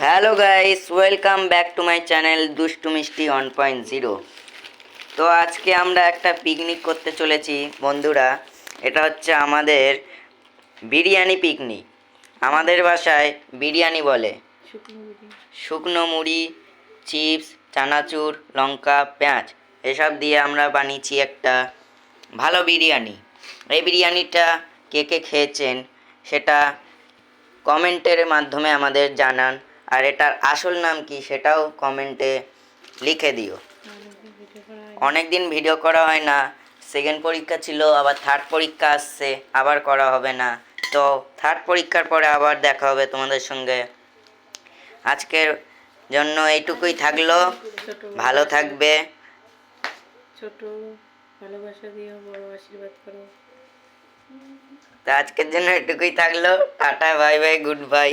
Hello guys, welcome back to my channel দুষ্টু মিষ্টি 1.0। তো আজকে আমরা একটা পিকনিক করতে চলেছি বন্ধুরা। এটা হচ্ছে আমাদের বিরিয়ানি পিকনিক। আমাদের ভাষায় বিরিয়ানি বলে। শুকনো মুড়ি, চিপস, চানাচুর, লঙ্কা, পেঁয়াজ এসব দিয়ে আমরা বানিয়েছি একটা ভালো বিরিয়ানি। এই বিরিয়ানিটা কে কে খেয়েছেন সেটা কমেন্টের মাধ্যমে আমাদের জানান, আর এটার আসল নাম কি সেটাও কমেন্টে লিখে দিও। অনেক দিন ভিডিও করা হয় না, সেকেন্ড পরীক্ষা ছিল, আবার থার্ড পরীক্ষা আসছে, আবার করা হবে না। তো থার্ড পরীক্ষার পরে আবার দেখা হবে তোমাদের সঙ্গে। আজকের জন্য এইটুকুই থাকলো। ভালো থাকবে। ছোট ভালোবাসা দিও, বড় আশীর্বাদ করো। তো আজকের জন্য এটুকুই থাকলো। Tata, bye bye, good bye.